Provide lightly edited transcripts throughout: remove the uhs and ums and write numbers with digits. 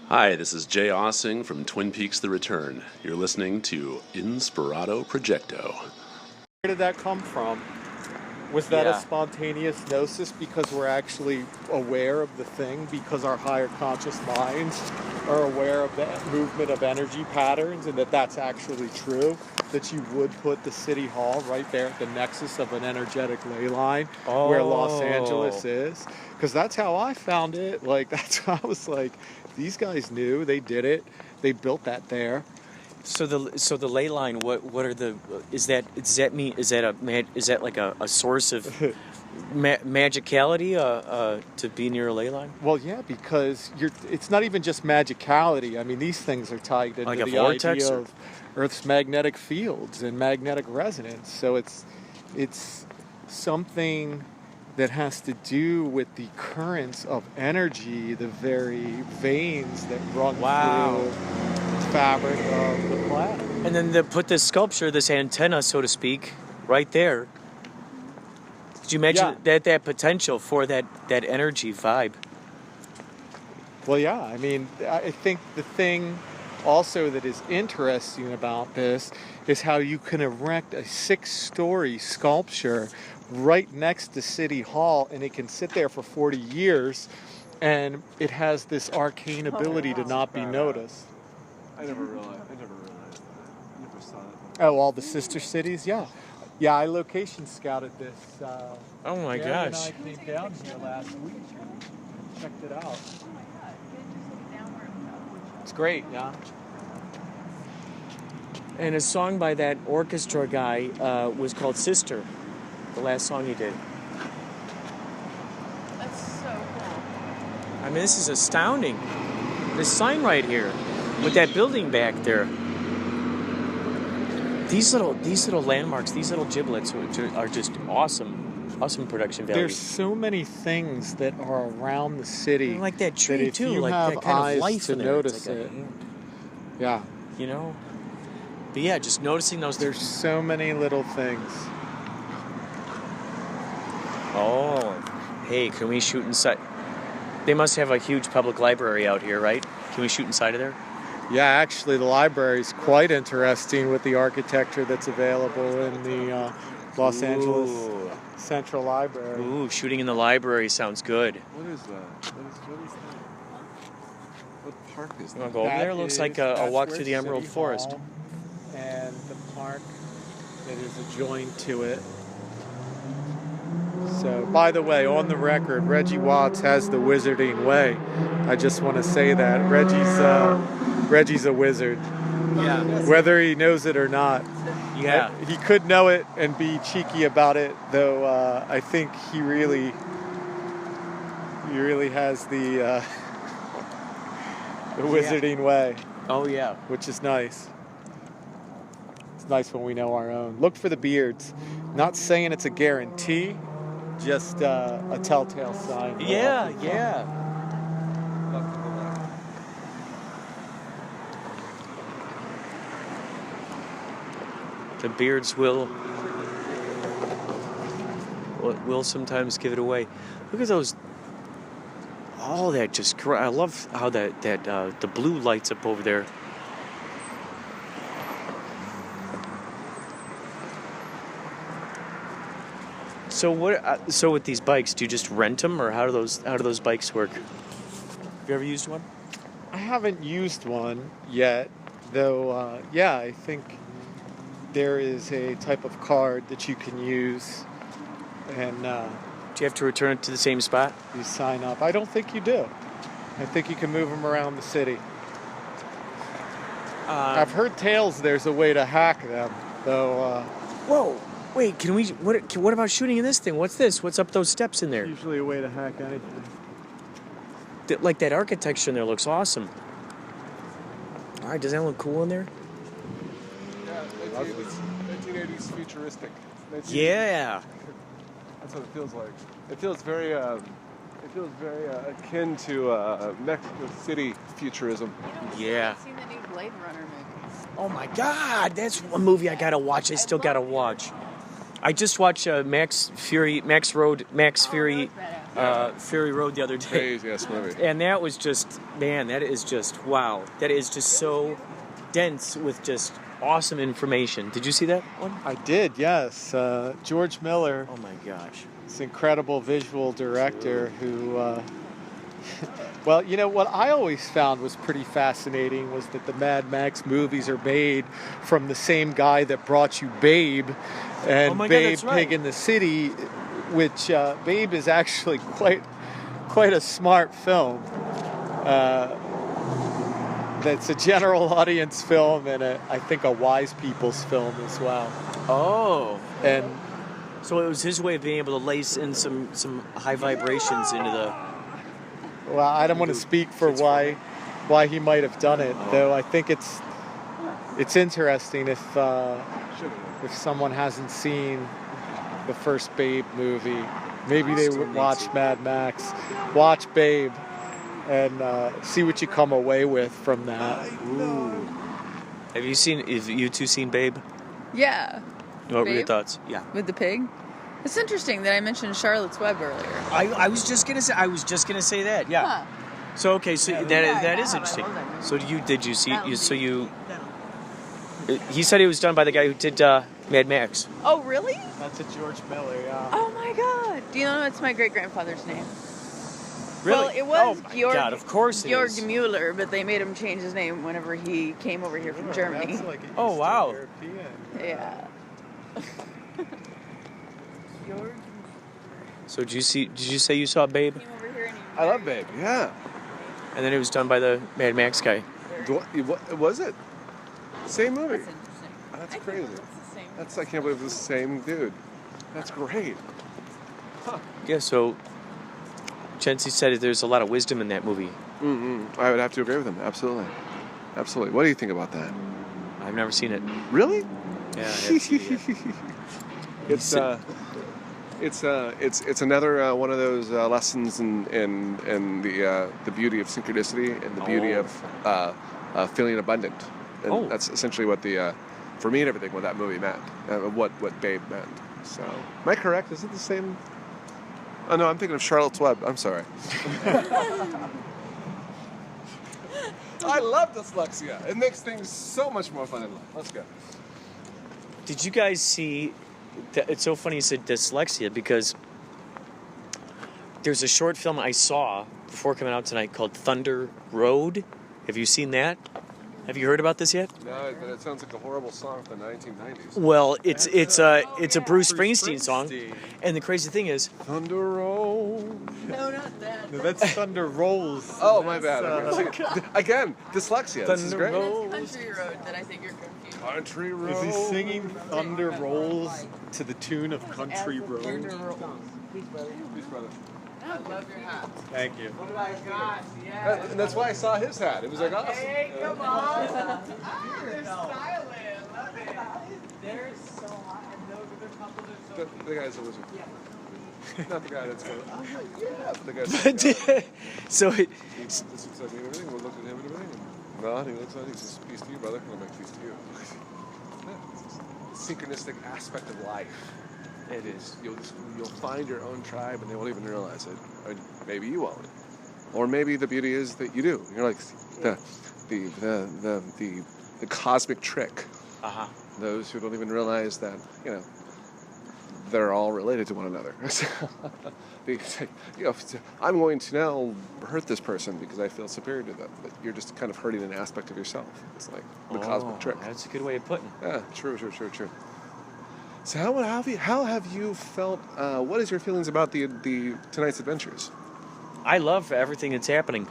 Hi, this is Jay Ossing from Twin Peaks The Return. You're listening to Inspirado Projecto. Where did that come from? Was that a spontaneous gnosis because we're actually aware of the thing, because our higher conscious minds are aware of the movement of energy patterns, and that's actually true, that you would put the city hall right there at the nexus of an energetic ley line where Los Angeles is? Because that's how I found it. Like, that's how I was like, these guys knew, they did it, they built that there. So the ley line, what are the, is that like a source of magicality to be near a ley line? Well, yeah, because it's not even just magicality. I mean, these things are tied into like the idea of Earth's magnetic fields and magnetic resonance. So it's something that has to do with the currents of energy, the very veins that run through the fabric of the planet. And then they put this sculpture, this antenna, so to speak, right there. Could you imagine that potential for that energy vibe? Well, yeah. I mean, I think the thing also that is interesting about this is how you can erect a 6-story sculpture right next to City Hall, and it can sit there for 40 years, and it has this arcane ability to not be noticed. I never realized that. I never saw that. Oh, all the sister cities? Yeah. Yeah, I location scouted this. Oh my Gary gosh. and I came down here last week and checked it out. It's great, yeah. And a song by that orchestra guy was called Sister, the last song he did. That's so cool. I mean, this is astounding. This sign right here, with that building back there. These little landmarks, these little giblets are just awesome production value. There's so many things that are around the city. And like that tree that if too, you like have that kind eyes of life to in there. notice It's like it. a hand, Yeah. you know. But yeah, just noticing those. There's so many little things. Oh, hey, can we shoot inside? They must have a huge public library out here, right? Can we shoot inside of there? Yeah, actually, the library is quite interesting with the architecture that's available in the Los Angeles Central Library. Ooh, shooting in the library sounds good. What is that? What is that? What park is You want that? to go over there? Looks like a walk through the Emerald City Forest. Hall and the park that is adjoined to it. So, by the way, on the record, Reggie Watts has the wizarding way. I just want to say that Reggie's a wizard. Yeah. Whether he knows it or not. Yeah. He could know it and be cheeky about it, though. I think he really has the wizarding way. Oh yeah. Which is nice. It's nice when we know our own. Look for the beards. Not saying it's a guarantee, just a telltale sign. Yeah. The beards will sometimes give it away. Look at those. All that just. I love how that the blue lights up over there. So what? So with these bikes, do you just rent them, or how do those bikes work? Have you ever used one? I haven't used one yet, though. Yeah, I think there is a type of card that you can use, and do you have to return it to the same spot? You sign up. I don't think you do. I think you can move them around the city. I've heard tales there's a way to hack them, though. Whoa! Wait, can we? What about shooting in this thing? What's this? What's up those steps in there? Usually a way to hack anything. Like that architecture in there looks awesome. All right, does that look cool in there? Yeah, 1980s futuristic. Yeah. That's what it feels like. It feels very akin to Mexico City futurism. Yeah. I've seen the new Blade Runner movies. Oh my God, that's one movie I gotta watch. I still gotta watch. I just watched Max Fury. Ferry Road the other day. Crazy ass movie. And that was just, man, that is just, wow. That is just so dense with just awesome information. Did you see that one? I did, yes. George Miller, Oh my gosh. this incredible visual director who, well, you know, what I always found was pretty fascinating was that the Mad Max movies are made from the same guy that brought you Babe and Oh my God, Babe that's right. Pig in the City, which Babe is actually quite a smart film. That's a general audience film and I think a wise people's film as well. Oh. And So it was his way of being able to lace in some high vibrations into the... well, I don't want to speak for why he might have done it, though. I think it's interesting if someone hasn't seen the first Babe movie, maybe they would watch Mad Max, watch Babe, and see what you come away with from that. Ooh. Have you two seen Babe? Yeah. What were your Babe? thoughts? Yeah. With the pig. It's interesting that I mentioned Charlotte's Web earlier. I was just gonna say that. Yeah. Huh. So okay, so that is interesting. So did you see? He said it was done by the guy who did Mad Max. Oh, really? That's a George Miller, yeah. Oh my God. Do you know that's my great grandfather's name? Really? Well, it was Oh my Georg. God, of course it Georg is. Mueller, but they made him change his name whenever he came over here from Germany. That's like an Oh, Eastern wow. European. Yeah. Georg So did you say you saw Babe? came over here and he I love Babe. Yeah. And then it was done by the Mad Max guy. What was it? Same movie. That's interesting. That's I think crazy. it's the same. I can't believe it's the same dude. That's great. Yeah. So Chancy said that there's a lot of wisdom in that movie. I would have to agree with him. Absolutely. Absolutely. What do you think about that? I've never seen it. Really? Yeah. I haven't seen it yet. It's another one of those lessons in the beauty of synchronicity and the beauty of feeling abundant. And that's essentially what for me and everything, what that movie meant, what Babe meant. So, am I correct? Is it the same? Oh no, I'm thinking of Charlotte's Web. I'm sorry. I love dyslexia. It makes things so much more fun in life. Let's go. Did you guys see? It's so funny you said dyslexia because there's a short film I saw before coming out tonight called Thunder Road. Have you seen that? Have you heard about this yet? No, but it sounds like a horrible song from the 1990s. Well, it's a Bruce Springsteen song, and the crazy thing is, Thunder Roll. No, not that. No, that's Thunder Rolls. Oh, my bad. Again, dyslexia. This is great. It's Country Road that I think you're confused. Country Road. Is he singing Thunder Rolls to the tune of Country Road? Please, brother. I love your hat. Thank you. Oh my gosh, yeah. And that's why I saw his hat. It was like awesome. Hey, come on. They're styling. Love it. They're so hot, and their couples are so The guy's a wizard. Not the guy that's going, oh, yeah. The guy's so it, this looks like me and everything. We'll look at him and everything. No, he looks like he says, peace to you, brother. I'll make peace to you. Yeah, it's a synchronistic aspect of life. It is. You'll find your own tribe, and they won't even realize it. Or maybe you won't. Or maybe the beauty is that you do. You're like the cosmic trick. Those who don't even realize that they're all related to one another. They say, I'm going to now hurt this person because I feel superior to them. But you're just kind of hurting an aspect of yourself. It's like the cosmic trick. That's a good way of putting it. Yeah, true. So how have you felt? What is your feelings about the tonight's adventures? I love everything that's happening.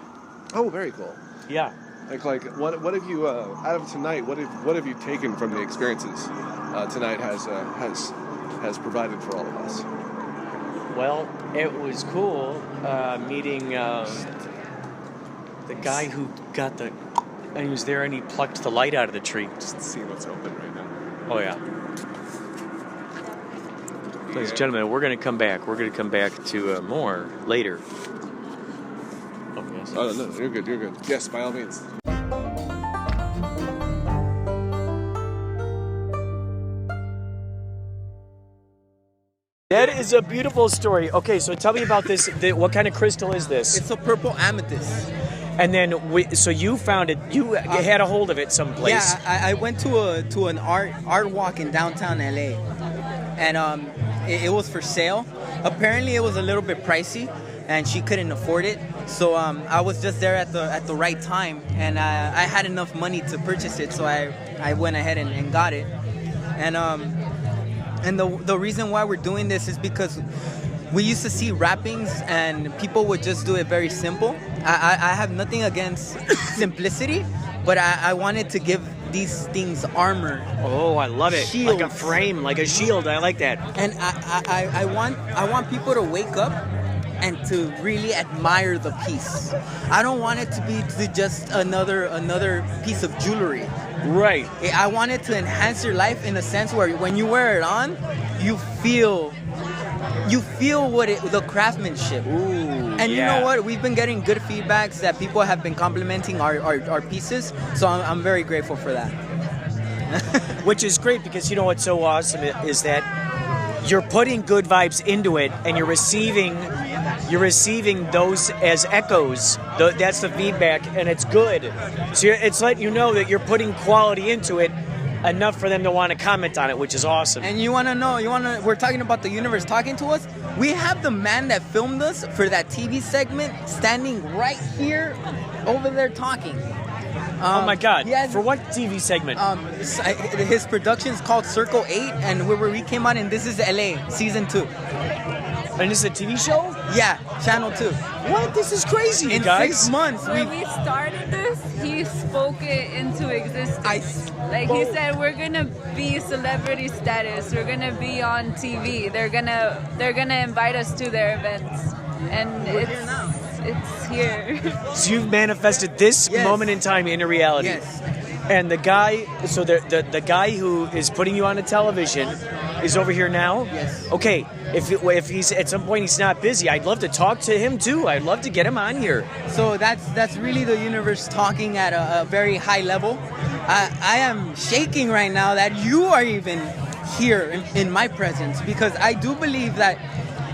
Oh, very cool. Yeah. Like what have you out of tonight? What have you taken from the experiences tonight has provided for all of us? Well, it was cool meeting the guy who got and he was there and he plucked the light out of the tree. Just see what's open right now. Oh yeah. Ladies and gentlemen, we're going to come back. We're going to come back to more later. Oh, yes. Oh, no, you're good. Yes, by all means. That is a beautiful story. Okay, so tell me about this. What kind of crystal is this? It's a purple amethyst. And then, so you found it. You had a hold of it someplace. Yeah, I went to an art walk in downtown LA, and it was for sale. Apparently, it was a little bit pricey, and she couldn't afford it. So I was just there at the right time, and I had enough money to purchase it. So I went ahead and got it. And the reason why we're doing this is because we used to see wrappings and people would just do it very simple. I have nothing against simplicity, but I wanted to give these things armor. Oh, I love it. Shields. Like a frame, like a shield. I like that. And I want people to wake up and to really admire the piece. I don't want it to be just another piece of jewelry. Right. I want it to enhance your life in a sense where when you wear it on, you feel the craftsmanship. Ooh, and you know what? We've been getting good feedbacks that people have been complimenting our pieces. So I'm very grateful for that. Which is great because you know what's so awesome is that you're putting good vibes into it and you're receiving those as echoes. That's the feedback, and it's good. So it's letting you know that you're putting quality into it enough for them to want to comment on it, which is awesome. And we're talking about the universe talking to us. We have the man that filmed us for that TV segment standing right here over there talking. Oh my God! For what TV segment? His production is called Circle 8, and we came on, and this is LA season 2. And this is a TV show? Yeah, Channel 2. What? This is crazy, in guys. 6 months. When we started this, he spoke it into existence. He said, we're gonna be celebrity status. We're gonna be on TV. They're gonna invite us to their events, and it's here. So you've manifested this moment in time into reality. Yes. And the guy, so the guy who is putting you on the television is over here now? Yes. Okay, if he's at some point he's not busy, I'd love to talk to him too. I'd love to get him on here. So that's really the universe talking at a very high level. I am shaking right now that you are even here in my presence, because I do believe that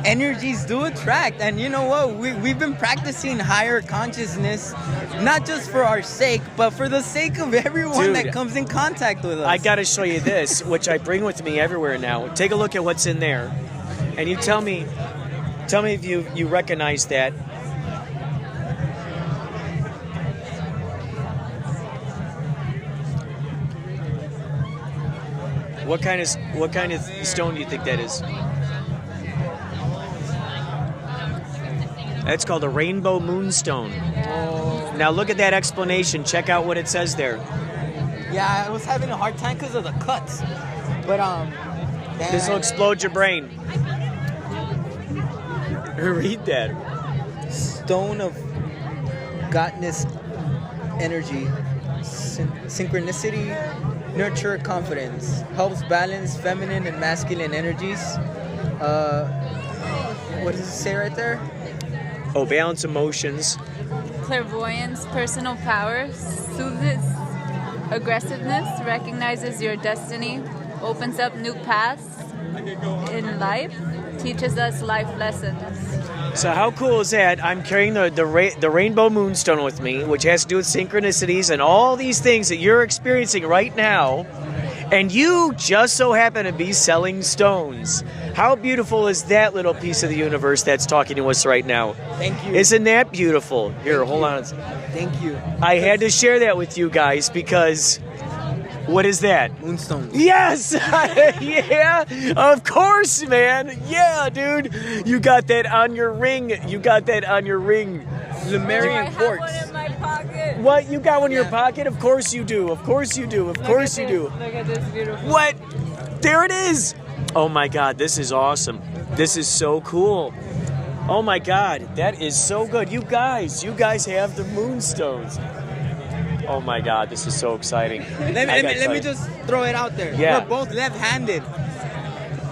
energies do attract, and you know what, we've been practicing higher consciousness, not just for our sake, but for the sake of everyone that comes in contact with us. I gotta show you this, which I bring with me everywhere now. Take a look at what's in there, and you tell me if you recognize that. What kind of stone do you think that is? That's called a rainbow moonstone. Oh. Now look at that explanation. Check out what it says there. Yeah, I was having a hard time because of the cuts. But this will explode your brain. Read that. Stone of Godness energy, synchronicity, nurture confidence, helps balance feminine and masculine energies. What does it say right there? Oh, balance emotions. Clairvoyance, personal power, soothes aggressiveness, recognizes your destiny, opens up new paths in life, teaches us life lessons. So how cool is that? I'm carrying the rainbow moonstone with me, which has to do with synchronicities and all these things that you're experiencing right now, and you just so happen to be selling stones. How beautiful is that little piece of the universe that's talking to us right now? Thank you. Isn't that beautiful? Here, hold on. Thank you. I had to share that with you guys because... What is that? Moonstone. Yes! Yeah! Of course, man! Yeah, dude! You got that on your ring. Lemurian quartz. I have one in my pocket. What? You got one in your pocket? Of course you do. Of course you do. Look at this beautiful. What? There it is! Oh my God, this is awesome. This is so cool. Oh my God, that is so good. You guys have the moonstones. Oh my God, this is so exciting. Let me just throw it out there. Yeah. We're both left-handed.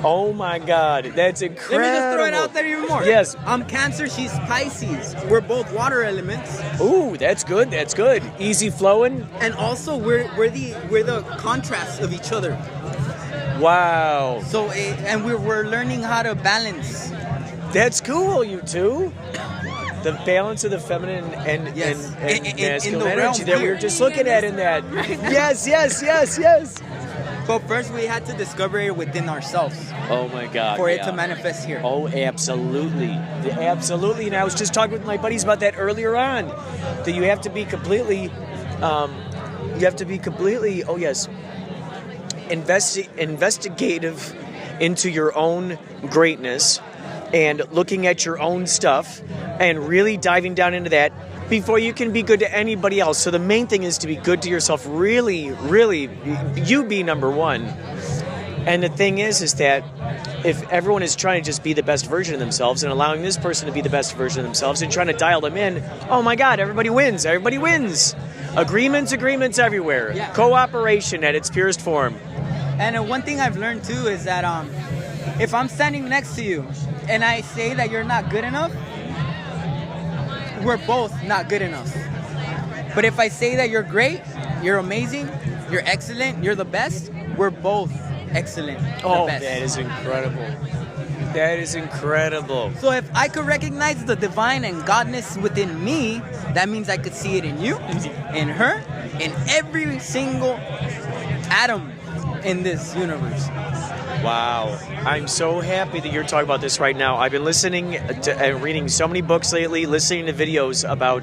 Oh my God, that's incredible. Let me just throw it out there even more. Yes. I'm Cancer, she's Pisces. We're both water elements. Ooh, that's good. Easy flowing. And also we're the contrast of each other. Wow. So, and we're learning how to balance. That's cool, you two. The balance of the feminine and masculine energy that we were just looking at in that. Yes. But first we had to discover it within ourselves. Oh my God. For it to manifest here. Oh, absolutely. Absolutely. And I was just talking with my buddies about that earlier on. That you have to be completely, investigative into your own greatness and looking at your own stuff and really diving down into that before you can be good to anybody else. So the main thing is to be good to yourself, really, you be number one. And the thing is that if everyone is trying to just be the best version of themselves and allowing this person to be the best version of themselves and trying to dial them in, oh my God, everybody wins. Agreements everywhere. Yeah. Cooperation at its purest form. And one thing I've learned too is that if I'm standing next to you and I say that you're not good enough, we're both not good enough. But if I say that you're great, you're amazing, you're excellent, you're the best, we're both excellent. Oh, the best. That is incredible. So if I could recognize the divine and godness within me, that means I could see it in you, in her, in every single atom in this universe. Wow. I'm so happy that you're talking about this right now. I've been listening to and reading so many books lately, listening to videos about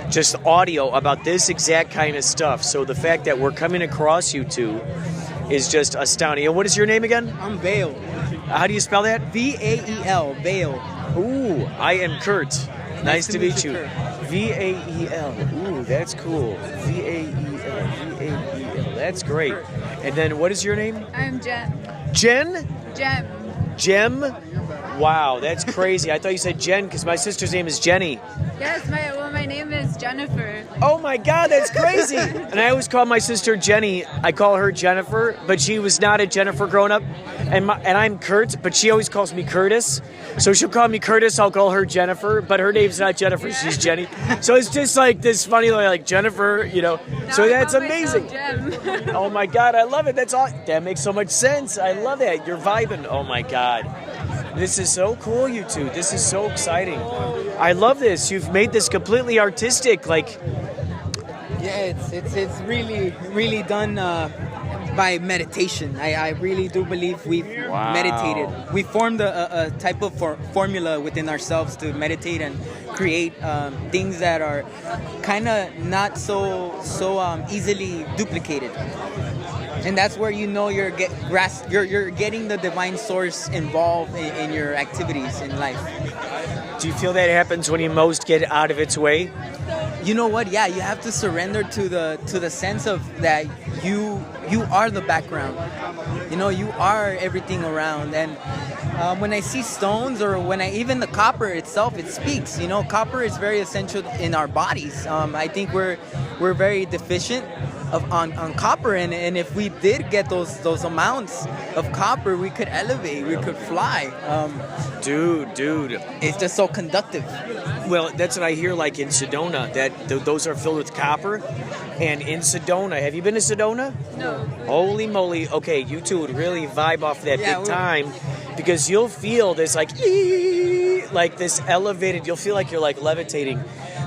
just audio about this exact kind of stuff. So the fact that we're coming across you two is just astounding. And what is your name again? I'm Vail. How do you spell that? V-A-E-L, Vail. Ooh, I am Kurt. Nice to meet you. Kurt. V-A-E-L. Ooh, that's cool. V-A-E-L. That's great. And then what is your name? I'm Jen. Jen? Jem. Wow, that's crazy. I thought you said Jen because my sister's name is Jenny. Yes, my name is Jennifer. Oh my God, that's crazy. And I always call my sister Jenny. I call her Jennifer, but she was not a Jennifer growing up. And I'm Kurt, but she always calls me Curtis. So she'll call me Curtis, I'll call her Jennifer, but her name's not Jennifer, she's Jenny. So it's just like this funny, like Jennifer, So that's amazing. Oh my God, I love it. That makes so much sense. I love that. You're vibing. Oh my God. This is so cool, you two. This is so exciting. I love this. You've made this completely artistic. Yeah, it's really done by meditation. I really do believe we've meditated. We formed a type of formula within ourselves to meditate and create things that are kind of not so easily duplicated. And that's where you're getting the divine source involved in your activities in life. Do you feel that happens when you most get out of its way? You know what? Yeah, you have to surrender to the sense of that you are the background. You are everything around. And when I see stones or even the copper itself, it speaks. Copper is very essential in our bodies. I think we're very deficient on copper, and if we did get those amounts of copper, we could elevate, we could fly. Dude, it's just so conductive. Well, that's what I hear, like in Sedona, that those are filled with copper. And in Sedona, have you been to Sedona? No. Holy moly! Okay, you two would really vibe off that big time, because you'll feel this like this elevated. You'll feel like you're like levitating.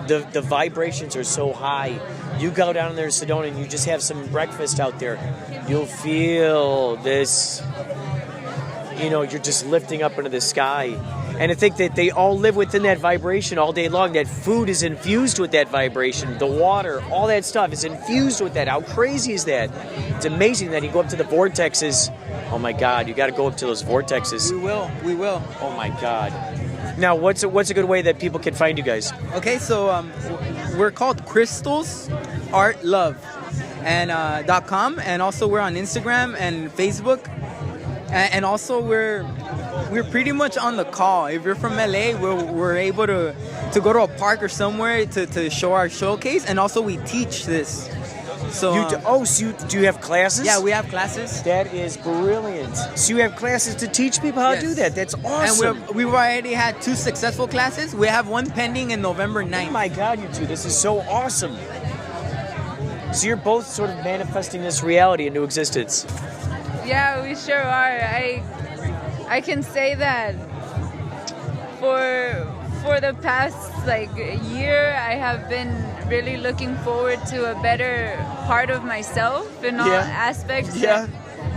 The vibrations are so high. You go down there in Sedona and you just have some breakfast out there. You'll feel this, you're just lifting up into the sky. And I think that they all live within that vibration all day long. That food is infused with that vibration. The water, all that stuff is infused with that. How crazy is that? It's amazing that you go up to the vortexes. Oh my God, you got to go up to those vortexes. We will. Oh my God. Now, what's a good way that people can find you guys? Okay, so we're called Crystals Art Love and .com, and also we're on Instagram and Facebook, and also we're pretty much on the call. If you're from LA, we're able to go to a park or somewhere to show our showcase, and also we teach this. So do you have classes? Yeah, we have classes. That is brilliant. So you have classes to teach people how to do that. That's awesome. And we've already had 2 successful classes. We have one pending in November 9th. Oh my God, you two, this is so awesome. So you're both sort of manifesting this reality into existence. Yeah, we sure are. I can say that for the past year, I have been really looking forward to a better part of myself in all aspects. Yeah.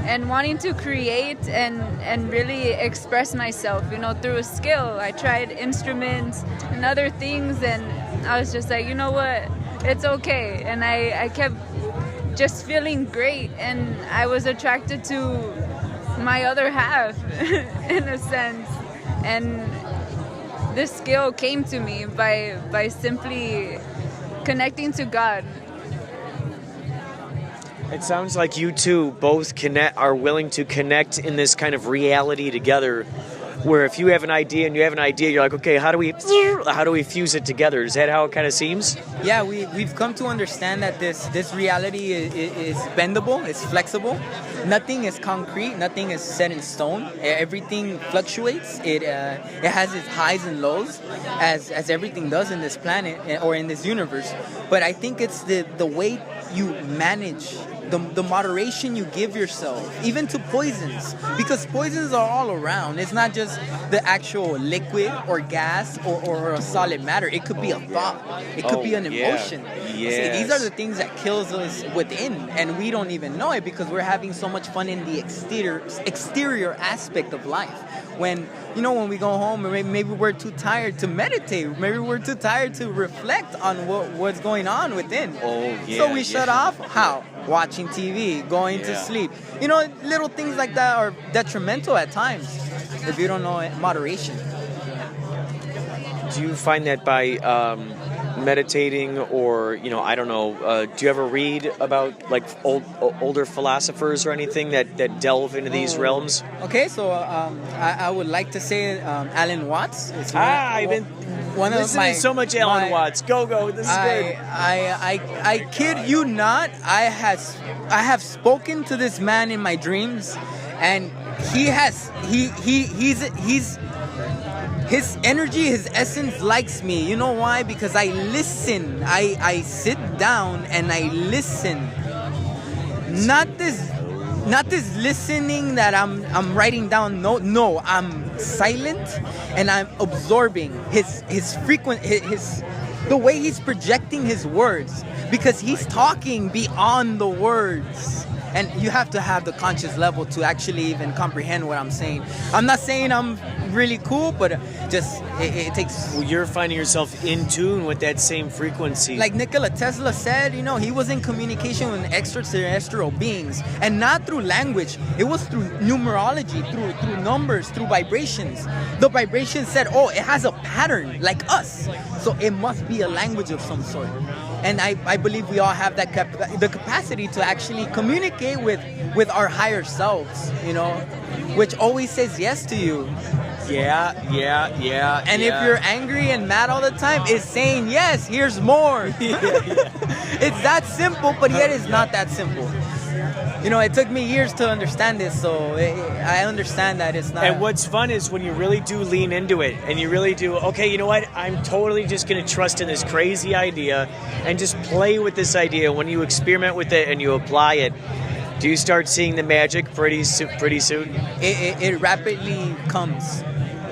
And wanting to create and really express myself, through a skill. I tried instruments and other things, and I was just like, you know what, it's okay. And I kept just feeling great, and I was attracted to my other half in a sense. And this skill came to me by simply connecting to God. It sounds like you two both are willing to connect in this kind of reality together, where if you have an idea and you have an idea, you're like, okay, how do we fuse it together? Is that how it kind of seems? Yeah, we've come to understand that this reality is bendable, it's flexible. Nothing is concrete, nothing is set in stone. Everything fluctuates. It has its highs and lows, as everything does in this planet or in this universe. But I think it's the way you manage the moderation you give yourself, even to poisons, because poisons are all around. It's not just the actual liquid or gas or a solid matter. It could be a thought. It could be an emotion. Yes. See, these are the things that kills us within, and we don't even know it because we're having so much fun in the exterior aspect of life. When we go home, maybe we're too tired to meditate. Maybe we're too tired to reflect on what's going on within. So we shut off. How? Watching TV, going to sleep. Little things like that are detrimental at times if you don't know moderation. Do you find that by meditating, or I don't know, do you ever read about older philosophers or anything that delve into these realms? Okay, so I would like to say Alan Watts. I've been listening to so much Alan Watts. Go, this is good. I kid you not. I have spoken to this man in my dreams, and he's his energy, his essence likes me. You know why? Because I listen. I sit down and I listen. Not this listening that I'm writing down. No, I'm silent and I'm absorbing his the way he's projecting his words, because he's talking beyond the words. And you have to have the conscious level to actually even comprehend what I'm saying. I'm not saying I'm really cool, but just it takes... Well, you're finding yourself in tune with that same frequency. Like Nikola Tesla said, he was in communication with extraterrestrial beings. And not through language. It was through numerology, through numbers, through vibrations. The vibration said, it has a pattern like us. So it must be a language of some sort. And I believe we all have the capacity to actually communicate with our higher selves, which always says yes to you. Yeah. And if you're angry and mad all the time, it's saying yes, here's more. It's that simple, but yet it's not that simple. It took me years to understand this, so I understand that it's not... And what's fun is when you really do lean into it, and you really do, okay, you know what, I'm totally just going to trust in this crazy idea, and just play with this idea. When you experiment with it and you apply it, do you start seeing the magic pretty soon? It rapidly comes.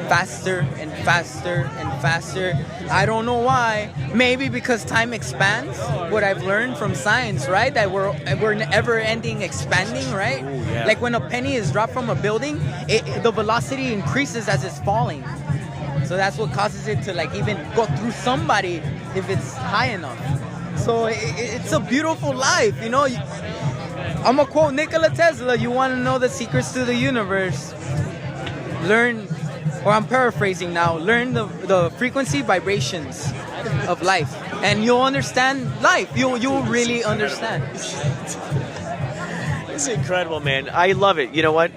Faster and faster and faster. I don't know why. Maybe because time expands. What I've learned from science, right? That we're never ending expanding, right? Ooh, yeah. Like when a penny is dropped from a building, the velocity increases as it's falling. So that's what causes it to even go through somebody if it's high enough. So it's a beautiful life, I'm gonna quote Nikola Tesla. You want to know the secrets to the universe? Learn. Or I'm paraphrasing now, learn the frequency vibrations of life, and you'll understand life. You'll really understand. It's incredible, man. I love it. You know what?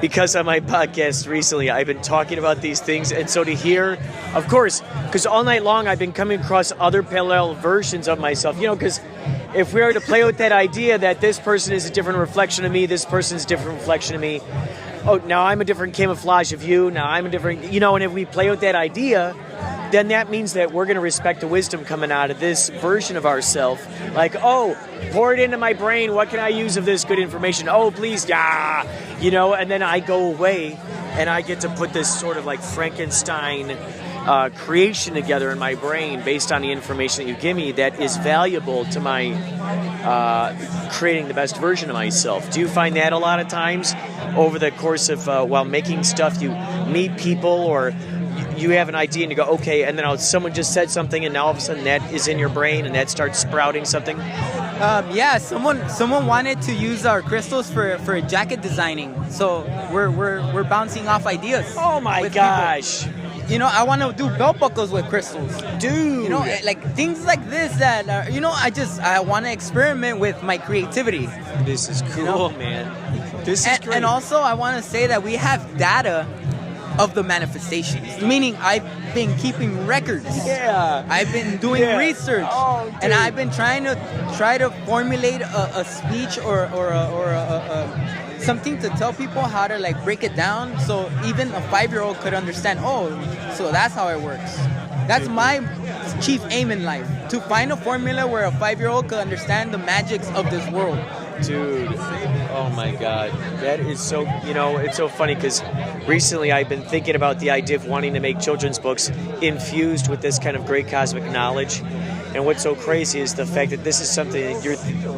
Because on my podcast recently, I've been talking about these things, and so to hear, of course, because all night long I've been coming across other parallel versions of myself, because if we were to play with that idea that this person is a different reflection of me, this person's a different reflection of me, now I'm a different camouflage of you, now I'm a different, and if we play with that idea, then that means that we're going to respect the wisdom coming out of this version of ourselves. Like, oh, pour it into my brain. What can I use of this good information? Oh, please, yeah. You know, and then I go away and I get to put this sort of like Frankenstein creation together in my brain based on the information that you give me that is valuable to my creating the best version of myself. Do you find that a lot of times over the course of while making stuff, you meet people or you have an idea and you go, okay, and then someone just said something and now all of a sudden that is in your brain and that starts sprouting something? Yeah, someone wanted to use our crystals for jacket designing, so we're bouncing off ideas. Oh my gosh! People. You know, I want to do belt buckles with crystals, dude. You know, like things like this that are, you know, I want to experiment with my creativity. This is cool, you know? Man. This is great. And also, I want to say that we have data of the manifestations, meaning I've been keeping records. Yeah. I've been doing research, and I've been trying to formulate a speech or a something to tell people how to like break it down, so even a 5-year-old could understand. Oh, so that's how it works. That's my chief aim in life, to find a formula where a 5-year-old could understand the magics of this world. Dude, oh my God, that is so, you know, it's so funny because recently I've been thinking about the idea of wanting to make children's books infused with this kind of great cosmic knowledge. And what's so crazy is the fact that this is something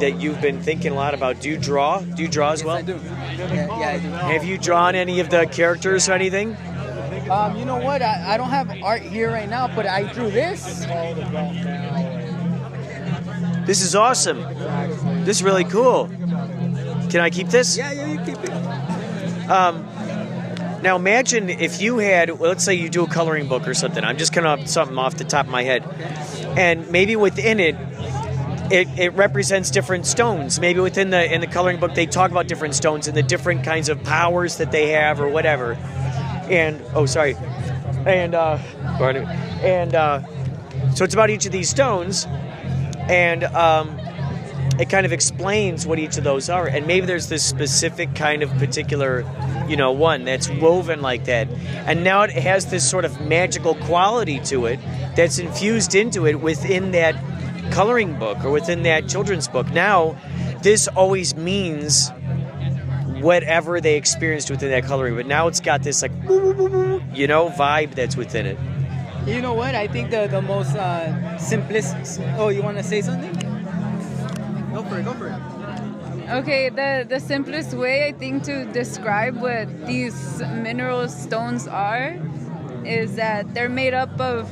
that you've been thinking a lot about. Do you draw? Do you draw as well? Yes, I do. Yeah, I do. Have you drawn any of the characters or anything? You know what? I don't have art here right now, but I drew this. This is awesome. This is really cool. Can I keep this? Yeah, you keep it. Now imagine if you had, well, let's say you do a coloring book or something. I'm just coming up with something off the top of my head. And maybe within it represents different stones. Maybe in the coloring book they talk about different stones and the different kinds of powers that they have or whatever. And so it's about each of these stones, and it kind of explains what each of those are. And maybe there's this specific kind of particular, you know, one that's woven like that. And now it has this sort of magical quality to it that's infused into it within that coloring book or within that children's book. Now, this always means whatever they experienced within that coloring, but now it's got this like, you know, vibe that's within it. You know what? I think the most simplest. Oh, you want to say something? Go for it. Okay, the simplest way I think to describe what these mineral stones are is that they're made up of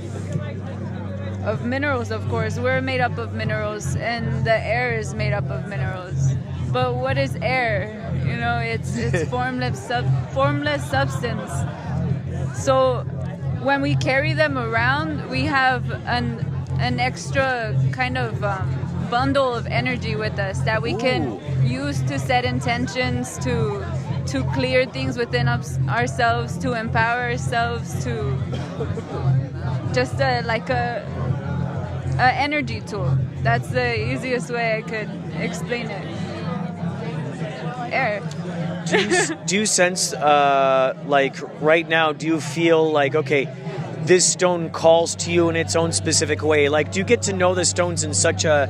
minerals, of course. We're made up of minerals, and the air is made up of minerals. But what is air? You know, it's formless substance. So when we carry them around, we have an extra kind of bundle of energy with us that we can use to set intentions, to clear things within ourselves, to empower ourselves, to just like a energy tool. That's the easiest way I could explain it. Air. Do you sense, like right now, do you feel like, okay, this stone calls to you in its own specific way? Like, do you get to know the stones in such a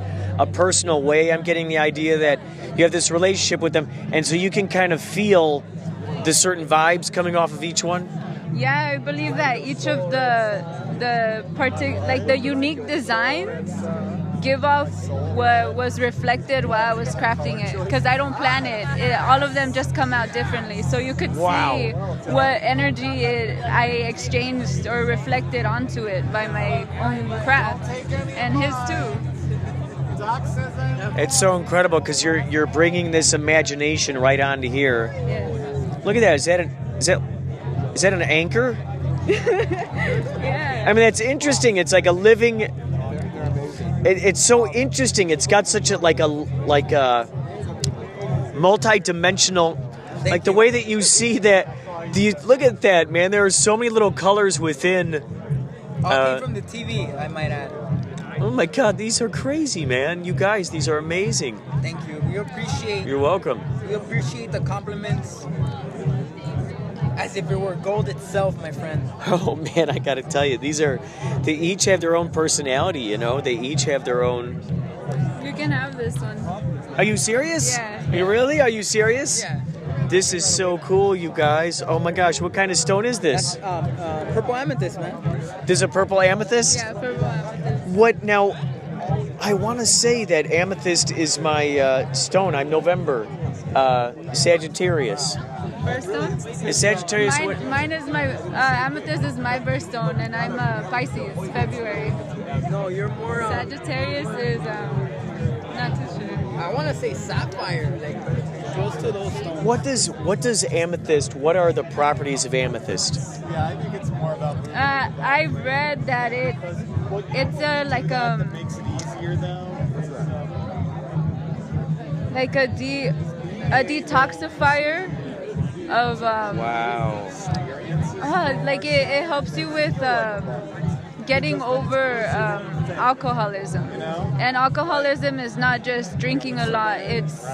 personal way? I'm getting the idea that you have this relationship with them, and so you can kind of feel the certain vibes coming off of each one? Yeah, I believe that each of the unique designs give off what was reflected while I was crafting it, because I don't plan it. All of them just come out differently, so you could see what energy I exchanged or reflected onto it by my own craft, and his too. It's so incredible because you're bringing this imagination right onto here. Yeah. Look at that. Is that an anchor? Yeah. I mean, that's interesting. It's like a living. It's so interesting. It's got such a multi-dimensional, like the way that you see that. Look at that, man. There are so many little colors within. All came from the TV, I might add. Oh my God, these are crazy, man. You guys, these are amazing. Thank you. We appreciate. You're welcome. We appreciate the compliments. as if it were gold itself, my friend. Oh man, I gotta tell you, they each have their own personality, you know? They each have their own... You can have this one. Are you serious? Yeah. You really? Are you serious? Yeah. This is so cool, you guys. Oh my gosh, what kind of stone is this? That's purple amethyst, man. This is a purple amethyst? Yeah, purple amethyst. What now? I want to say that amethyst is my stone. I'm November, Sagittarius. Birthstone? Is Sagittarius what? Mine is my amethyst is my birthstone, and I'm Pisces, February. No, you're more. Sagittarius is not too sure. I want to say sapphire. Like goes to those stones. What does amethyst? What are the properties of amethyst? Yeah, I think it's more about. I read that it's like Makes it easier though. like a detoxifier of Wow. like it helps you with getting over alcoholism. And alcoholism is not just drinking a lot, it's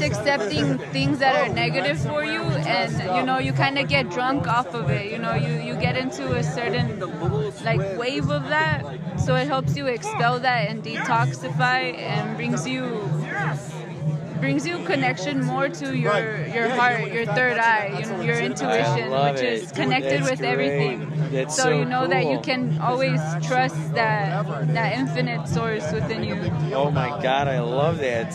accepting things that are negative for you, and you kind of get drunk off of it. You get into a certain like wave of that, so it helps you expel that and detoxify, and brings you connection more to your heart, your third eye, your intuition, which is connected with everything. That's So you know that you cool. can always trust that infinite source within you. Oh my God, I love that.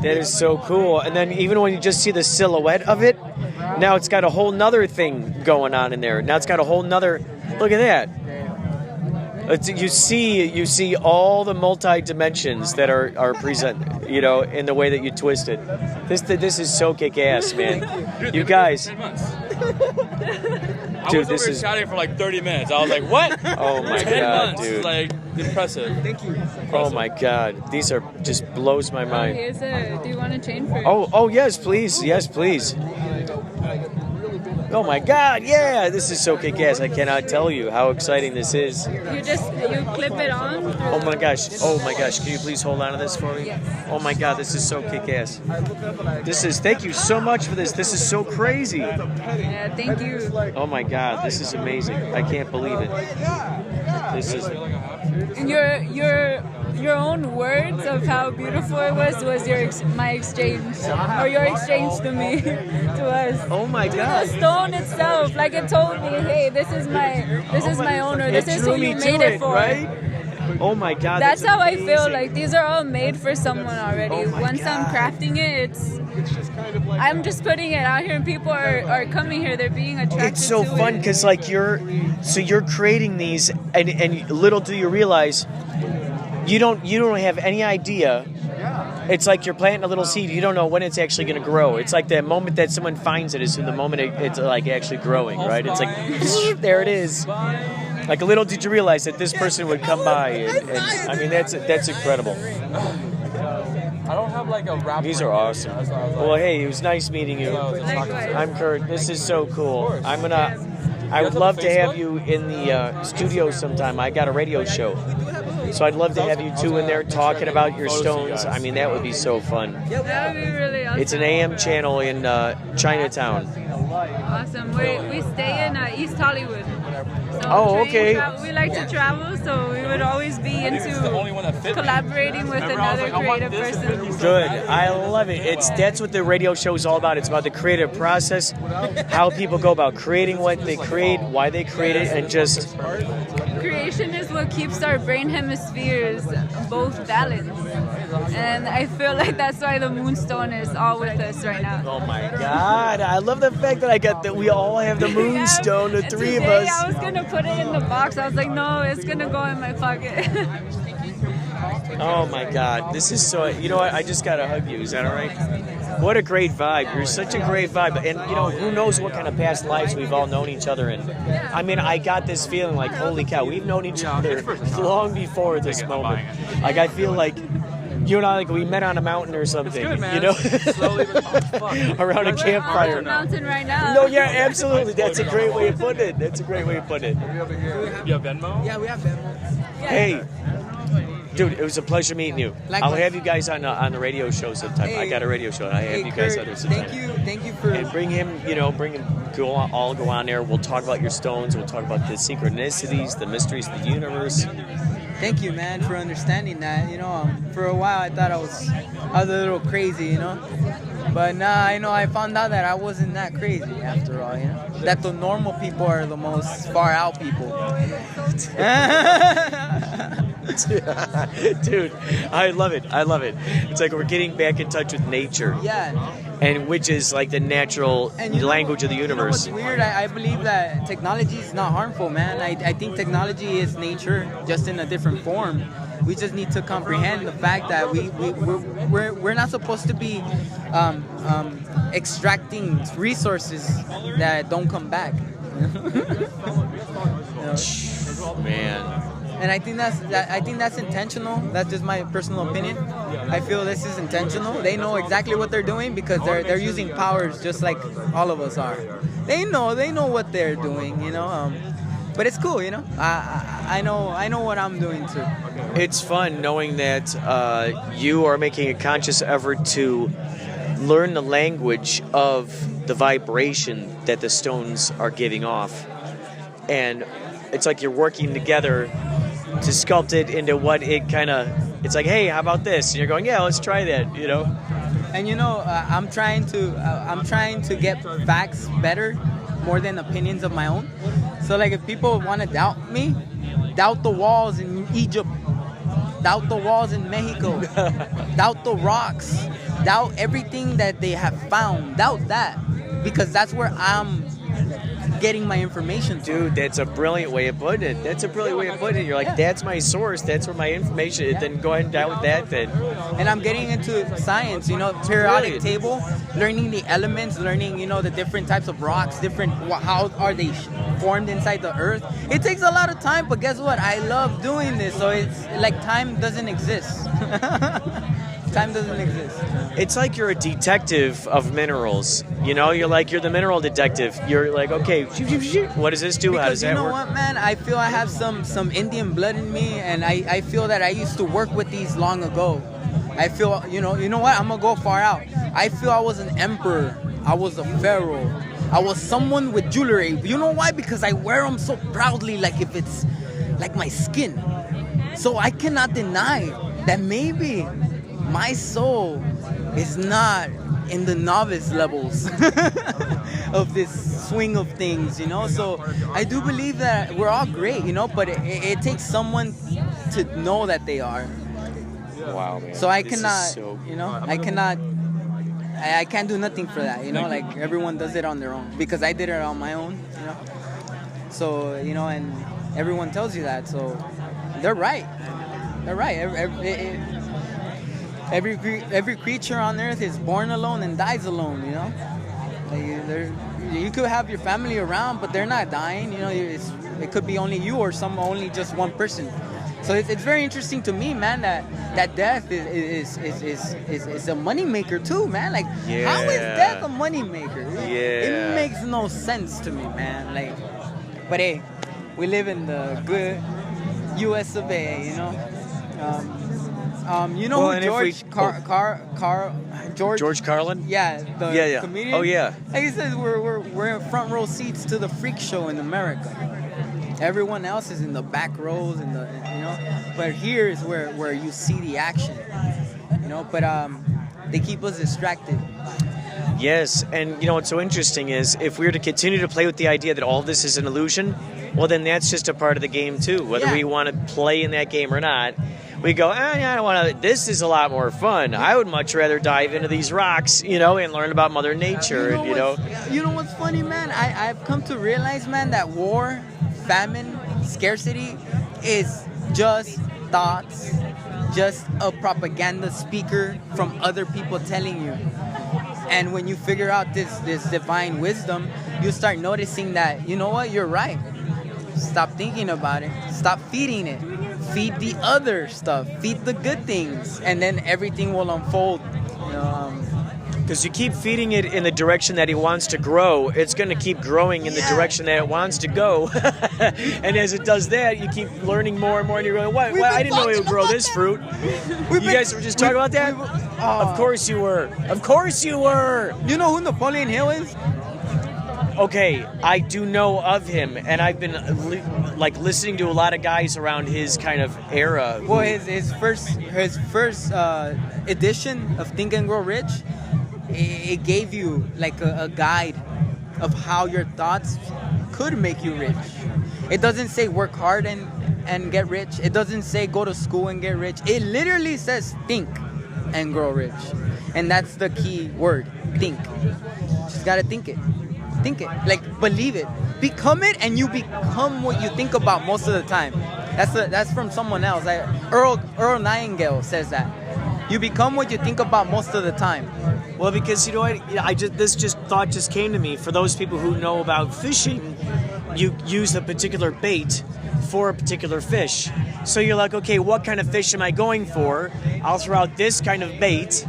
That is so cool. And then even when you just see the silhouette of it, now it's got a whole nother thing going on in there. Now it's got a whole nother. Look at that. You see all the multi-dimensions that are present, in the way that you twist it. This is so kick-ass, man. You guys. I was over shouting for like 30 minutes. I was like, what? Oh my 10 God, months. dude. Like, impressive. Thank you. Oh my God. These are just blows my mind. Do you want a chain for? Oh yes, please. Yes, please. Oh my God, yeah, this is so kick-ass. I cannot tell you how exciting this is. You clip it on. Oh my gosh, can you please hold on to this for me? Yes. Oh my God, this is so kick-ass. Thank you so much for this. This is so crazy. Yeah, thank you. Oh my God, this is amazing. I can't believe it. This is... And your own words of how beautiful it was my exchange, or your exchange to me, to us. Oh my God. The stone itself, like it told me, hey, this is my owner. This is who you made it for. Right? Oh my God. That's how amazing. I feel. Like these are all made for someone already. Oh my Once I'm God. crafting it, I'm just putting it out here, and people are coming here. They're being attracted. It's so to fun it. because like you're creating these, and little do you realize, you don't have any idea. It's like you're planting a little seed. You don't know when it's actually going to grow. It's like the moment that someone finds it is the moment it's like actually growing, right? It's like there it is. Like little did you realize that this person would come by, and I mean that's incredible. I don't have like a wrap. These are awesome. Well, hey, it was nice meeting you. Likewise. I'm Kurt. This is so cool. I would love to have you in the studio sometime. I got a radio show, so I'd love to have you two in there talking about your stones. I mean, that would be so fun. That would be really awesome. It's an AM channel in Chinatown. Awesome. We stay in East Hollywood. So Oh, okay. We like to travel, so we would always be into collaborating with another creative person. Good. I love it. That's what the radio show is all about. It's about the creative process, how people go about creating what they create, why they create it, and just... Creation is what keeps our brain hemispheres both balanced. And I feel like that's why the Moonstone is all with us right now. Oh my God. I love the fact that we all have the Moonstone, the And three of today us. I was going to put it in the box. I was like, no, it's going to go in my pocket. Oh my God, this is so... You know what? I just gotta hug you. Is that all right? What a great vibe. You're such a great vibe. And, who knows what kind of past lives we've all known each other in. I mean, I got this feeling like, holy cow, we've known each other long before this moment. Like, I feel like you and I, like, we met on a mountain or something. Good, man. Around a campfire. On the mountain right now. No, yeah, absolutely. That's a great way of putting it. That's a great way of putting it. You have Venmo? Yeah, we have Venmo. Hey, Dude, it was a pleasure meeting you. Likewise. I'll have you guys on the radio show sometime. Hey, I got a radio show, and I have you guys Kurt, on there sometime. Thank you for. And bring him, go on there. We'll talk about your stones. We'll talk about the synchronicities, the mysteries of the universe. Thank you, man, for understanding that. For a while I thought I was a little crazy, but nah, I found out that I wasn't that crazy after all, that the normal people are the most far out people. Dude, I love it. It's like we're getting back in touch with nature. Yeah. And which is like the natural language of the universe. What's weird? I believe that technology is not harmful, man. I think technology is nature, just in a different form. We just need to comprehend the fact that we're not supposed to be extracting resources that don't come back. Man. And I think that's intentional. That's just my personal opinion. I feel this is intentional. They know exactly what they're doing because they're using powers just like all of us are. They know what they're doing, But it's cool, I know what I'm doing too. It's fun knowing that you are making a conscious effort to learn the language of the vibration that the stones are giving off, and it's like you're working together to sculpt it into what it kind of. It's like, hey, how about this? And you're going, yeah, let's try that, And I'm trying to get facts better, more than opinions of my own. So like, if people want to doubt me, doubt the walls in Egypt, doubt the walls in Mexico, doubt the rocks, doubt everything that they have found, doubt that, because that's where I'm getting my information from. Dude, that's a brilliant way of putting it. You're like, that's my source, that's where my information is. Then go ahead and doubt that then. And I'm getting into science, periodic table, learning the elements, learning, the different types of rocks, how are they formed inside the earth. It takes a lot of time, but guess what? I love doing this, so it's like time doesn't exist. Time doesn't exist. It's like you're a detective of minerals. You're the mineral detective. You're like, okay, what does this do? Because how does that work? What, man? I feel I have some Indian blood in me, and I feel that I used to work with these long ago. I feel, you know what? I'm gonna go far out. I feel I was an emperor. I was a pharaoh. I was someone with jewelry. You know why? Because I wear them so proudly, like if it's like my skin. So I cannot deny that maybe my soul is not in the novice levels of this swing of things, So I do believe that we're all great, but it takes someone to know that they are. Wow, man. So I This cannot, is so I can't do nothing for that, Like everyone does it on their own, because I did it on my own, So, and everyone tells you that, so they're right. They're right. Every creature on earth is born alone and dies alone, You could have your family around, but they're not dying, It could be only you or only just one person. So it's very interesting to me, man, that death is a moneymaker too, man. Like, how is death a moneymaker? Yeah. It makes no sense to me, man. Like, but hey, we live in the good U.S. of A., George Carlin? Yeah, the comedian. Oh yeah. Like he says, we're in front row seats to the freak show in America. Everyone else is in the back rows, But here is where you see the action, But they keep us distracted. Yes, and what's so interesting is if we were to continue to play with the idea that all of this is an illusion, well, then that's just a part of the game too. Whether we want to play in that game or not, we go, I don't want to. This is a lot more fun. I would much rather dive into these rocks, and learn about Mother Nature. You know what's funny, man? I've come to realize, man, that war, famine, scarcity is just thoughts, just a propaganda speaker from other people telling you. And when you figure out this divine wisdom, you start noticing that, you know what, you're right. Stop thinking about it. Stop feeding it. Feed the other stuff. Feed the good things. And then everything will unfold. Because you keep feeding it in the direction that he wants to grow, it's going to keep growing in the direction that it wants to go. And as it does that, you keep learning more and more, and you're going, what? I didn't know he would grow this fruit. You guys were just talking about that? Of course you were. Of course you were. You know who Napoleon Hill is? Okay, I do know of him, and I've been listening to a lot of guys around his kind of era. Well, his first edition of Think and Grow Rich, it gave you like a guide of how your thoughts could make you rich. It doesn't say work hard and get rich. It doesn't say go to school and get rich. It literally says think and grow rich, and that's the key word: think. Just gotta think it. Think it, like believe it, become it, and you become what you think about most of the time. That's from someone else. Earl Nightingale says that you become what you think about most of the time. Well, because you know what, this thought just came to me. For those people who know about fishing, you use a particular bait for a particular fish. So you're like, okay, what kind of fish am I going for? I'll throw out this kind of bait,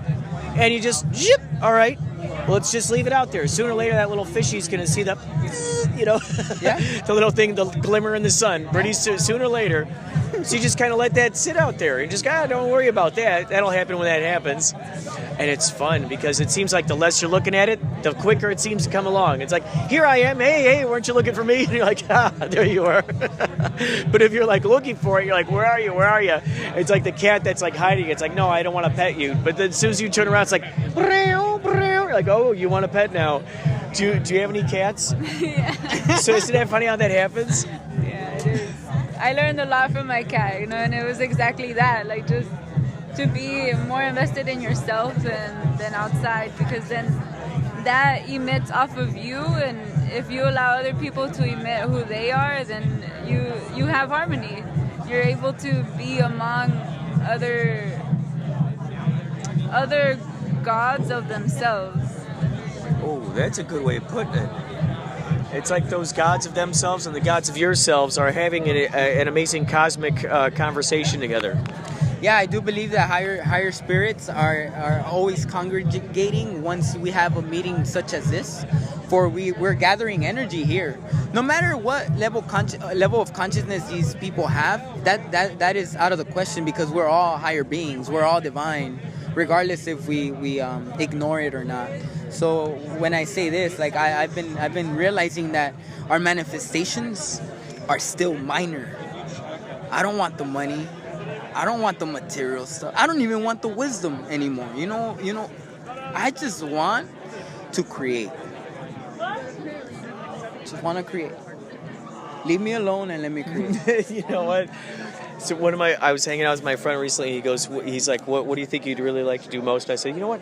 and you just zip. All right. Well, let's just leave it out there. Sooner or later, that little fishy's going to see the, the little thing, the glimmer in the sun. Pretty soon, sooner or later. So you just kind of let that sit out there. And just, don't worry about that. That'll happen when that happens. And it's fun because it seems like the less you're looking at it, the quicker it seems to come along. It's like, here I am. Hey, weren't you looking for me? And you're like, there you are. But if you're like looking for it, you're like, where are you? Where are you? It's like the cat that's like hiding. It's like, no, I don't want to pet you. But then as soon as you turn around, it's like, you're like, oh, you want a pet now. Do you have any cats? Yeah. So isn't that funny how that happens? Yeah, it is. I learned a lot from my cat, and it was exactly that, like just to be more invested in yourself than outside, because then that emits off of you, and if you allow other people to emit who they are, then you have harmony. You're able to be among other gods of themselves. Oh, that's a good way of putting it. It's like those gods of themselves and the gods of yourselves are having an amazing cosmic conversation together. Yeah, I do believe that higher spirits are always congregating once we have a meeting such as this. For we're gathering energy here. No matter what level of consciousness these people have, that is out of the question, because we're all higher beings. We're all divine, regardless if we ignore it or not. So when I say this, like I've been realizing that our manifestations are still minor. I don't want the money. I don't want the material stuff. I don't even want the wisdom anymore. You know, I just want to create. Just want to create. Leave me alone and let me create. You know what? So I was hanging out with my friend recently. He's like, what do you think you'd really like to do most? I said, you know what?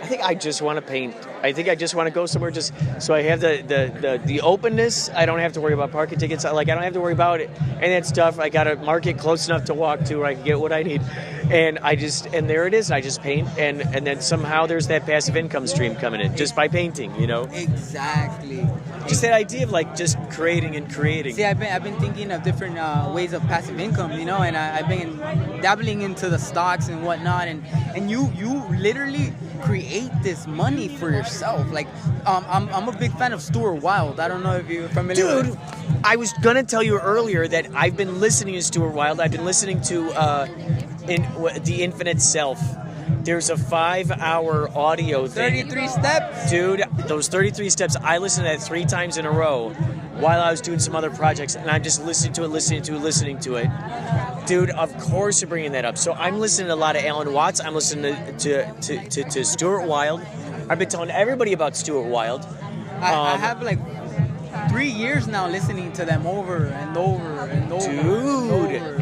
I think I just want to paint. I think I just want to go somewhere just so I have the openness. I don't have to worry about parking tickets. I don't have to worry about it and that stuff. I got a market close enough to walk to where I can get what I need. And there it is. And I just paint, and then somehow there's that passive income stream coming in just by painting, you know? Exactly. Just that idea of like just creating and creating. See, I've been thinking of different ways of passive income, you know, and I've been dabbling into the stocks and whatnot, and you literally create this money for yourself. Like, I'm a big fan of Stuart Wilde. I don't know if you're familiar. Dude, I was gonna tell you earlier that I've been listening to Stuart Wilde. I've been listening to The Infinite Self. There's a 5-hour audio thing. 33 steps? Dude, those 33 steps, I listened to that 3 times in a row while I was doing some other projects, and I'm just listening to it. Dude, of course you're bringing that up. So I'm listening to a lot of Alan Watts. I'm listening to Stuart Wilde. I've been telling everybody about Stuart Wilde. I have like 3 years now listening to them over and over and over. Dude.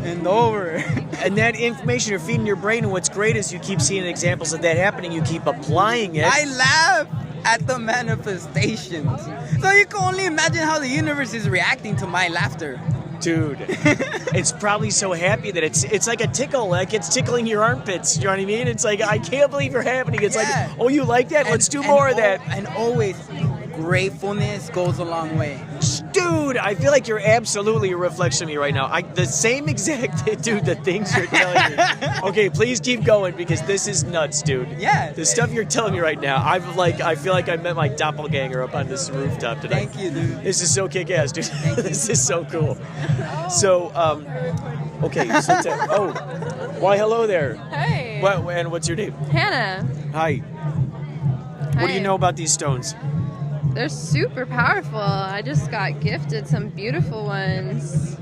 And over. And that information you're feeding your brain, and what's great is you keep seeing examples of that happening. You keep applying it. I laugh at the manifestations. So you can only imagine how the universe is reacting to my laughter. Dude, it's probably so happy that it's like a tickle, like it's tickling your armpits. You know what I mean? It's like, I can't believe you're happening. It's like, oh, you like that? Let's do more of that. And always, gratefulness goes a long way. Dude, I feel like you're absolutely a reflection of me right now. The same exact, dude, the things you're telling me. Okay, please keep going because this is nuts, dude. Yeah. The stuff you're telling me right now, I feel like I met my doppelganger up on this rooftop tonight. Thank you, dude. This is so kick-ass, dude. This is so cool. So, okay. Why, hello there. Hey. And what's your name? Hannah. Hi. What do you Hi. know about these stones? They're super powerful. I just got gifted some beautiful ones.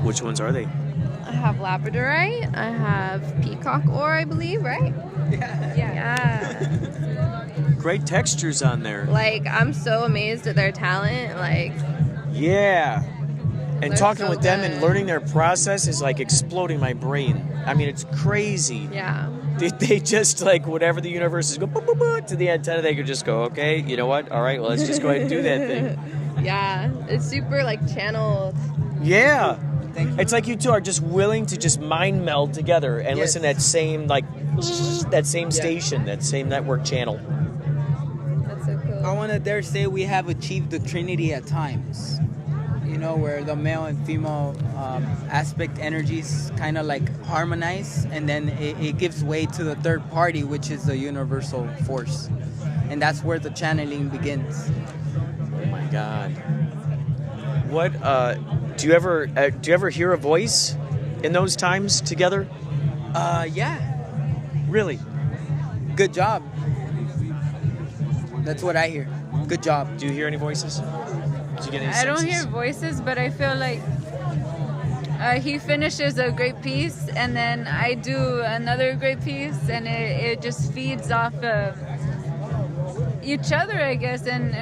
Which ones are they? I have labradorite. I have peacock ore, I believe, right? Yeah. Great textures on there. Like, I'm so amazed at their talent. Like, Yeah. And They're talking so with them and good. learning their process is like exploding my brain. I mean, it's crazy. yeah. They just like whatever the universe is go boop, boop, boop, to the antenna, they could just go, okay, you know what? All right, well, let's just go ahead and do that thing. Yeah. It's super, like, channeled. Yeah. Thank you. It's like you two are just willing to just mind meld together and Yes. listen to that same station, that same network channel. That's so cool. I want to dare say we have achieved the Trinity at times. You know, where the male and female aspect energies kind of like harmonize, and then it gives way to the third party, which is the universal force. And that's where the channeling begins. Oh my God. What do you ever hear a voice in those times together? Yeah. Really? Good job. That's what I hear. Good job. Do you hear any voices? Do you get any I don't senses? hear voices, but I feel like he finishes a great piece, and then I do another great piece, and it just feeds off of each other, I guess, and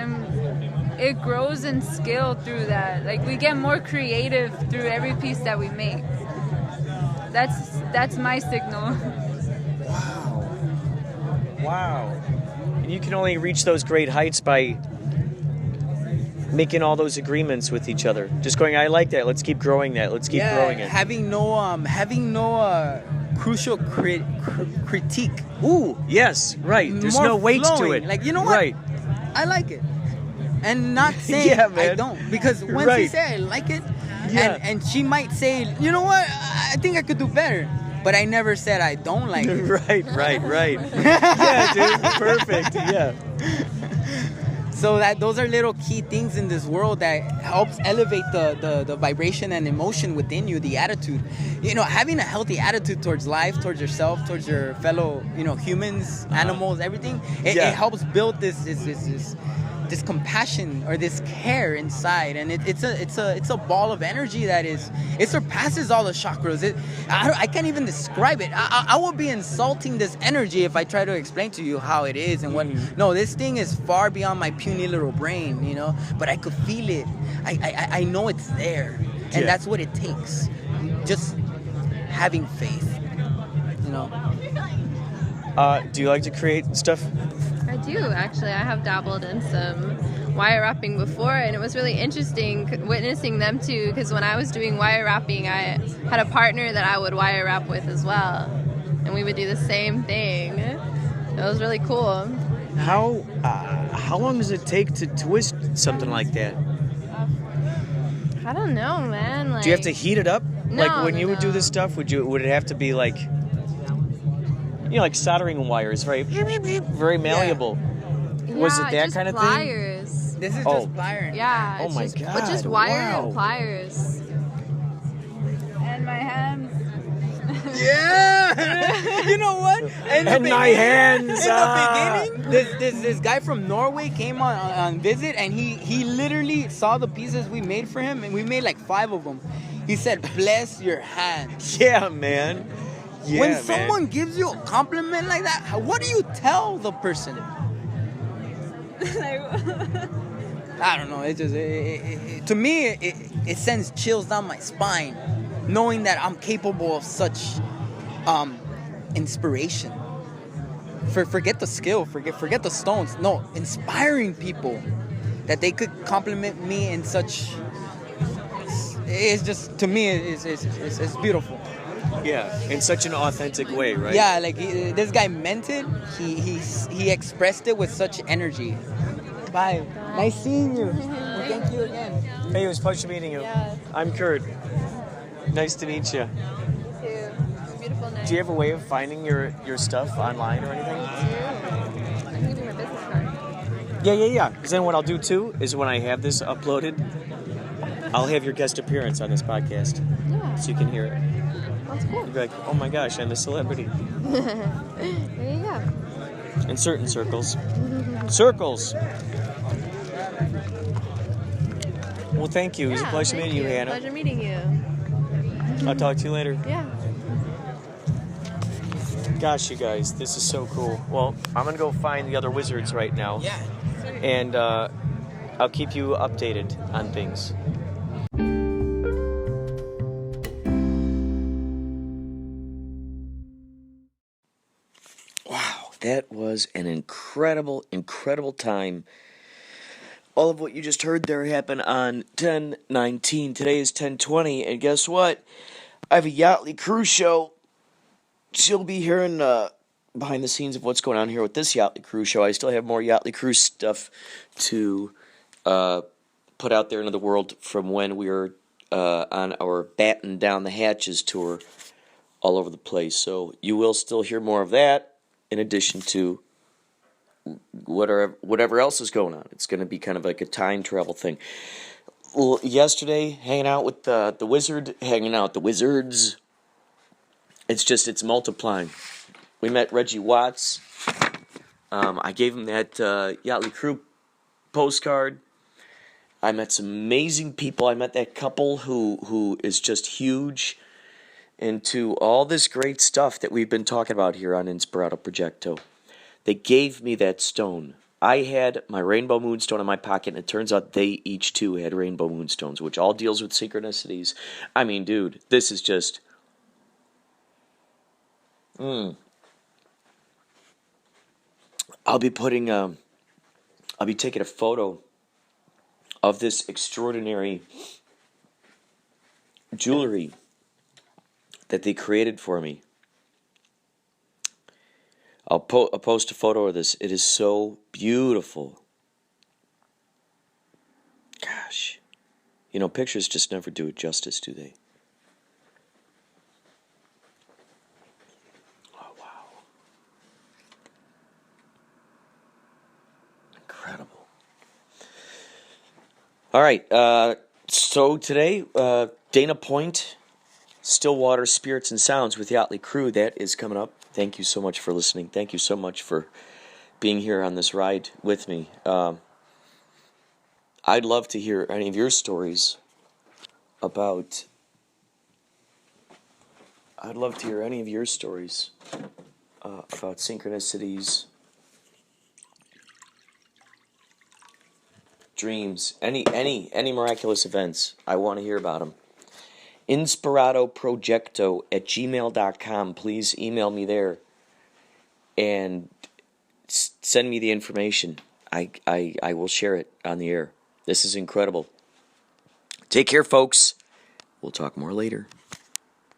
it grows in skill through that. Like, we get more creative through every piece that we make. That's my signal. Wow. And you can only reach those great heights by making all those agreements with each other. Just going, I like that. Let's keep growing that. Let's keep growing it. Having no crucial critique. Ooh, yes, right. There's More no weight to flowing. it. Like, you know what? Right. I like it. And not saying Yeah, man. I don't. Because when she Right. say I like it, Yeah. and she might say, you know what, I think I could do better. But I never said I don't like it. Right. Yeah, dude. Perfect. Yeah. So that those are little key things in this world that helps elevate the vibration and emotion within you, the attitude. You know, having a healthy attitude towards life, towards yourself, towards your fellow, humans, animals, everything. It helps build this compassion or this care inside, and it's a ball of energy that it surpasses all the chakras. I can't even describe it. I would be insulting this energy if I try to explain to you how it is and what. No, this thing is far beyond my puny little brain, but I could feel it. I know it's there, and that's what it takes. Just having faith, Do you like to create stuff? I do, actually. I have dabbled in some wire wrapping before, and it was really interesting witnessing them too, because when I was doing wire wrapping, I had a partner that I would wire wrap with as well, and we would do the same thing. It was really cool. How long does it take to twist something like that? I don't know, man. Like, Do you have to heat it up? No, Like when you would do no. this stuff, would it have to be like, like soldering wires, right? Very malleable. Was it that just kind of pliers. This is Oh. just pliers. Yeah. Oh it's my just, God, But just wire wow. and pliers. And my hands. Yeah. You know what? In the And my beginning- hands, In the beginning, this guy from Norway came on visit, and he literally saw the pieces we made for him, and we made like 5 of them. He said, "Bless your hands." Yeah, man. Yeah, When man. someone gives you a compliment like that, what do you tell the person? I don't know. It just to me it sends chills down my spine, knowing that I'm capable of such inspiration. Forget the skill, forget the stones. No, inspiring people that they could compliment me in such. It's just, to me, it's beautiful. Yeah, in such an authentic way, right? Yeah, like this guy meant it. He expressed it with such energy. Bye. Nice seeing you. And thank you again. Hey, it was a pleasure meeting you. Yes. I'm Kurt. Nice to meet you. You too. It's a beautiful night. Do you have a way of finding your stuff online or anything? I can give you my business card. Yeah. Because then what I'll do too is when I have this uploaded, I'll have your guest appearance on this podcast. Yeah. So you can hear it. That's cool. You'll be like, oh my gosh, I'm a celebrity. There you go. In certain circles. Circles! Well, thank you. It was a pleasure meeting you, Hannah. Pleasure meeting you. I'll talk to you later. Yeah. Gosh, you guys, this is so cool. Well, I'm going to go find the other wizards right now. Yeah. And I'll keep you updated on things. Wow, that was an incredible, incredible time. All of what you just heard there happened on 10/19. Today is 10/20, and guess what? I have a Yachtly Cruise show. She'll be hearing behind the scenes of what's going on here with this Yachtly Cruise show. I still have more Yachtly Cruise stuff to put out there into the world from when we were on our Batten Down the Hatches tour all over the place. So you will still hear more of that in addition to whatever else is going on. It's going to be kind of like a time travel thing. Well, yesterday, hanging out with the wizard, hanging out with the wizards. It's multiplying. We met Reggie Watts. I gave him that Yachtly Crew postcard. I met some amazing people. I met that couple who is just huge into all this great stuff that we've been talking about here on Inspirado Projecto. They gave me that stone. I had my rainbow moonstone in my pocket, and it turns out they each too had rainbow moonstones, which all deals with synchronicities. I mean, dude, this is just... I'll be taking a photo of this extraordinary jewelry that they created for me. I'll post a photo of this. It is so beautiful. Gosh. You know, pictures just never do it justice, do they? Oh, wow. Incredible. All right. So today, Dana Point, Stillwater Spirits and Sounds with Yachtly Crew. That is coming up. Thank you so much for listening. Thank you so much for being here on this ride with me. I'd love to hear any of your stories about... about synchronicities, dreams, any miraculous events. I want to hear about them. InspiradoProjecto@gmail.com. Please email me there and send me the information. I will share it on the air. This is incredible. Take care, folks. We'll talk more later.